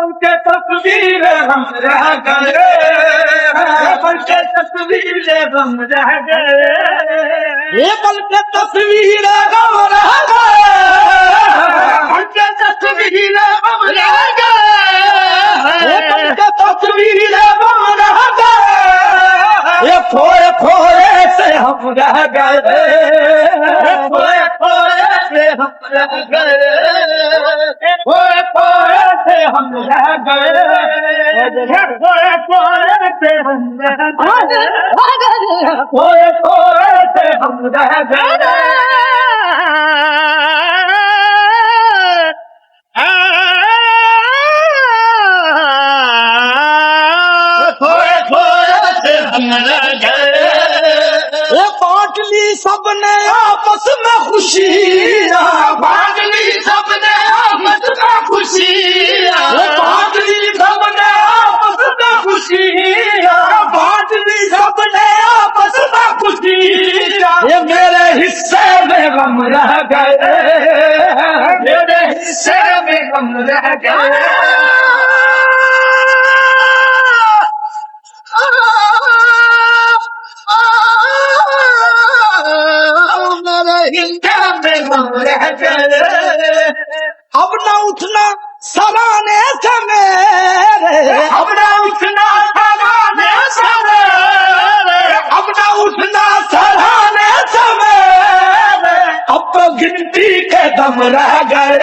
पल के तस्वीर हम रह गए, पल के तस्वीर हम रह गए, ये पल के तस्वीर हम रह गए, पल के तस्वीर हम रह गए, ये पल के तस्वीर हम रह गए, ये खोए खोए से हम रह गए, खोए खोए से हम रह गए, खोए खोए से हम रह गए, खोए खोए से हम रह गए, खोए खोए से हम रह गए। बांटली सबने आपस में खुशियाँ, बांटली सबने आपस में खुशियाँ, बांटली सबने आपस में खुशियाँ, बांटली सबने आपस में खुशियाँ, ये मेरे हिस्से में गम रह गए, मेरे हिस्से में गम रह गए, अब न उठना सराहने से मेरे, अब न उठना सराहने से मेरे, अब न उठना सराहने से मेरे, अब तो गिनती के दम रह गए,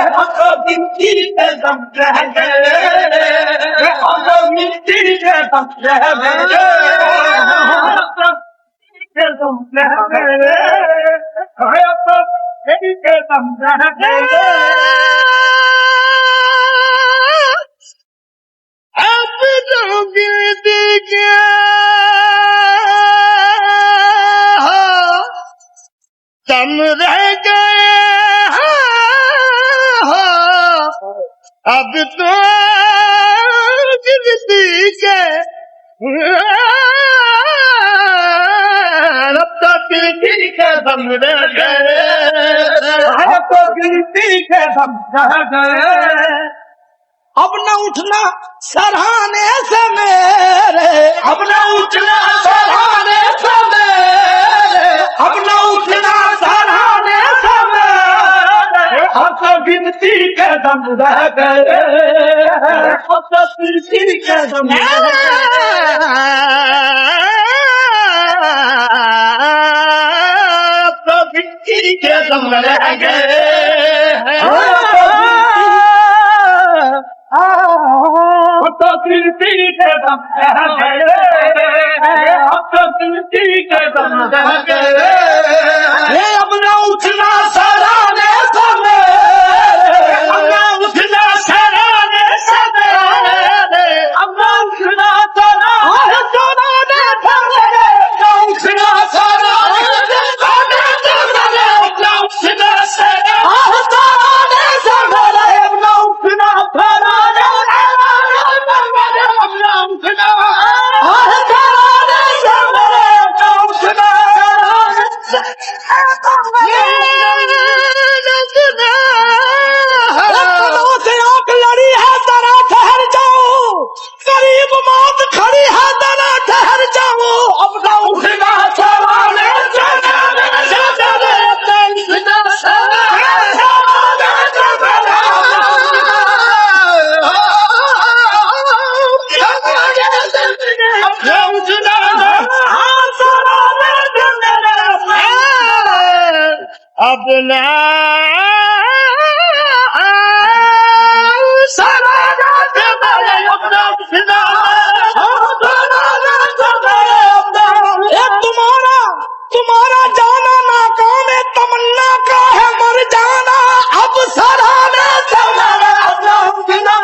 अब तो गिनती के दम रह गए, अब तो गिनती के दम रह गए, दम रह गए, अब तो के दम रह गए, अब तो गिनती के दम रह गए, अब तो गिनती के अब तो गिनती के दम रह गए, अब तो गिनती के दम रह गए, अब न उठना सराहने से मेरे, अब न उठना सराहने से मेरे, अब न उठना सराहने से मेरे, अब तो गिनती के दम रह गए, अब तो गिनती के दम रह गए, के दम रह गए, अब तो गिनती के दम रह गए, अब तो गिनती के दम रह गए, अब न उठना सराहने से मेरे, अब न उठना सराहने से मेरे, अब न उठना सराहने से मेरे, न उठना सराहने अब ना सराहना से मेरे, अब ना उठना, तुम्हारा जाना नाकाम है, तमन्ना का है मर जाना, अब सराहने से मेरे, अब ना उठना,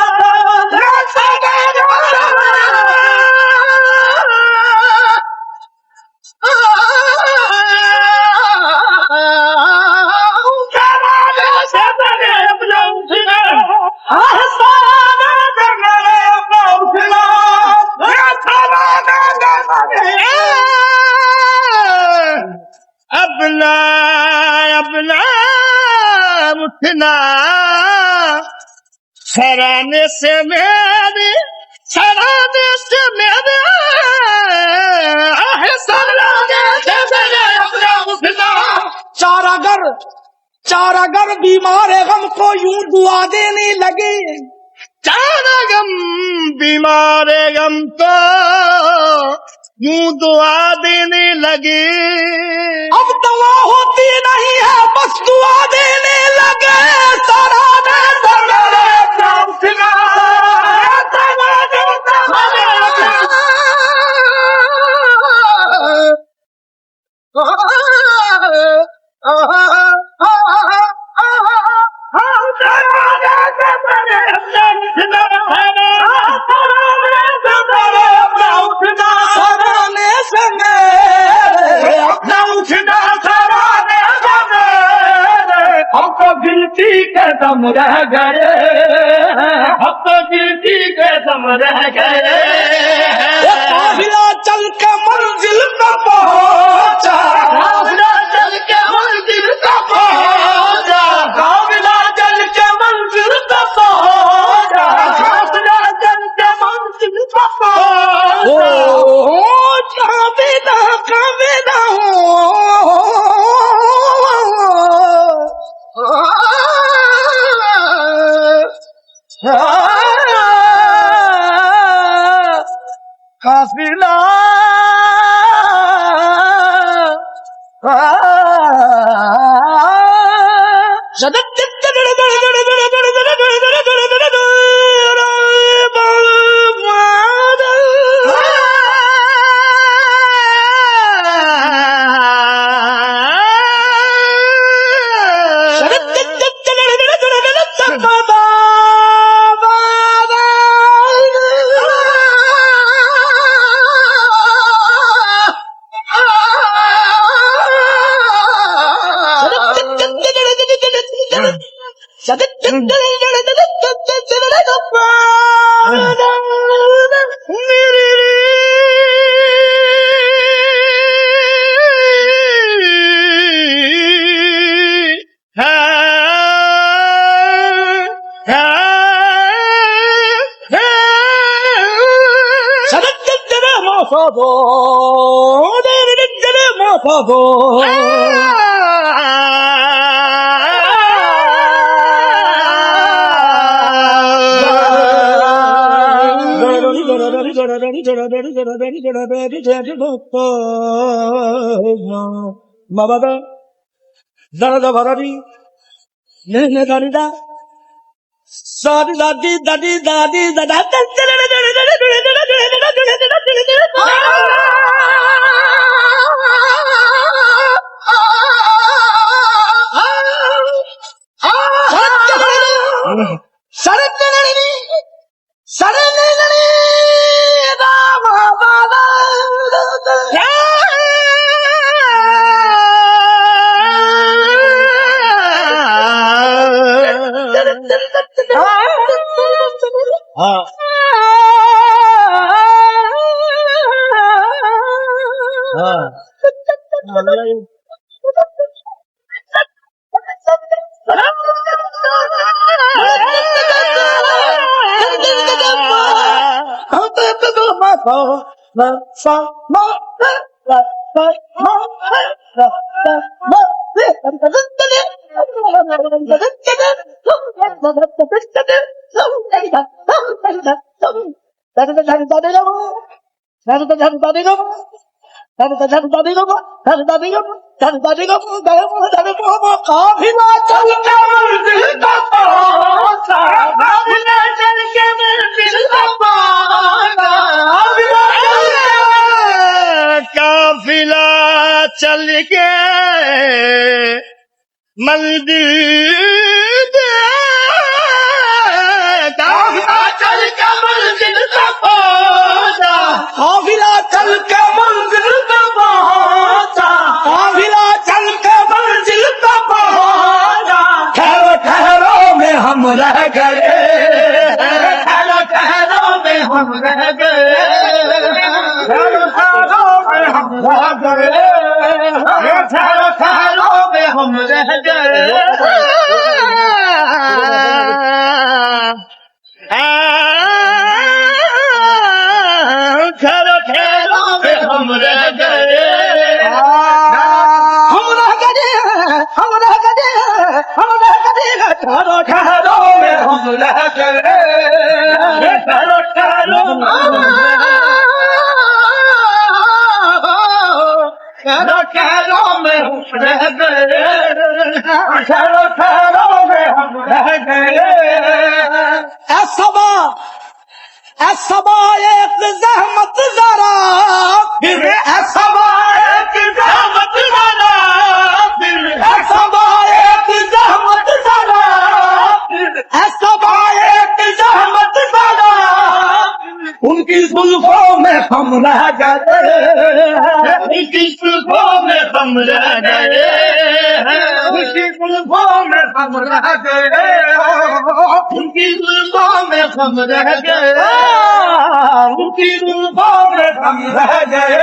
सराहने से मेरे सराहने से मेरे सराहने से मेरे अपना उठना चार अगर बीमार है हमको यूं दुआ देने लगे चार गम बीमार है हमको यूं दुआ देने लगे अब दवा होती नहीं है बस दुआ देने लगे सराहने से मेरे अपना उठना गिनती के दम रह गए अब तो गिनती के दम रह गए काफिला चल के मंजिल तक पहुंचा काफिला चल के मंजिल तक पहुंचा काफिला चल के मंजिल तक पहुंचा काफिला चल के मंजिल तक पहुंचा काबिना काफिला Mabada, Zara Varadi, Nene Darida, Sadi Dadi Dadi Dadi काफिला चल के मंदिर काफिला चल के मंदिर तक पहुंचा काफिला चल के मंदिर तक पहुंचा काफिला चल के मंजिल तक पहुंचा ठहरो ठहरो में हम रह गए ठहरो ठहरो में हम रह गए ठहरो ठहरो में हम रह गए ठहरो ठहरो में हम रह गए ठहरो ठहरो में हम रह गए, ठहरो ठहरो ठहरो ठहरो में हम रह गए, ठहरो ठहरो में हम रह गए। ऐसा एक ज़हमत ज़रा, फिर ऐसा एक ज़हमत ज़रा, फिर ऐसा एक ज़हमत ज़रा, ऐसा एक ज़हमत ज़रा, उनकी जुल्फों में हम रह गए, उनकी जुल्फों में हम रह गए, उनकी जुल्फों में हम रह गए, उनकी जुल्फों में हम रह गए, उनकी जुल्फों में हम रह गए।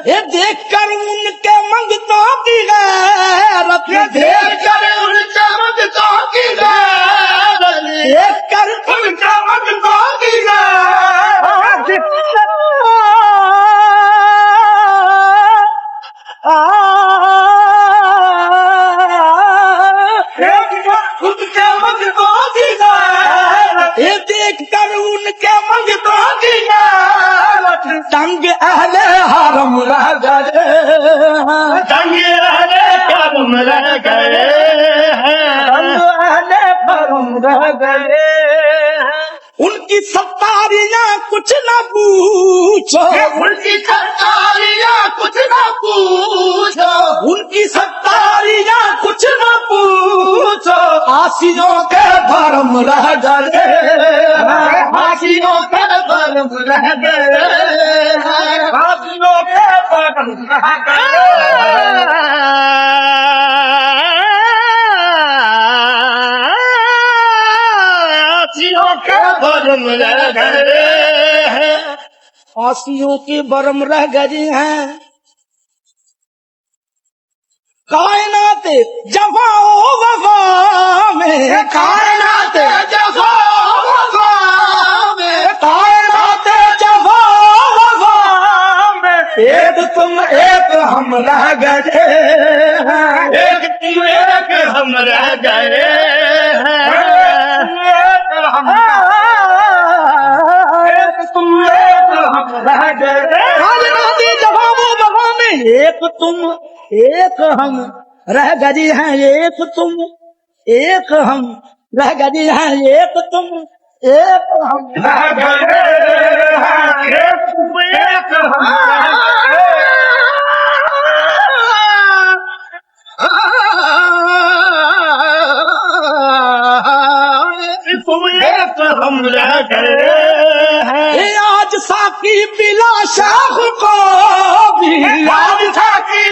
ये देखकर उनके मंगतों की गैरत, देखकर उनके मंगतों की गैरत, देखकर उनके मंगतों की गैरत, उनके मंगतों की गैरत, ये देखकर उनके मंगतों की गैरत, तंग अहले हरम रह गए, तंग अहले हरम रह गए, तंग अहले हरम रह गए। उनकी सत्तारियां कुछ न पूछो, उनकी सत्तारियां कुछ न पूछो, उनकी सत्तारियां कुछ न पूछो, आसियों के भरम रह गए, आसियों के भरम रह गए, आसियों के भरम रह गए। आसियों की बरम रह गई हैं, कायनात जफाओ वफा में, कायनात जफाओ वफा में, कायनात जफाओ वफा में, एक तुम एक हम रह गए, एक तुम एक हम रह गए, एक तुम एक हम रह गई हैं, एक तुम एक हम रह गई हैं, एक तुम एक हम रह गए हैं, एक तुम एक हम हम रह गए हैं। आज साकी बिला शाख को भी, आज साकी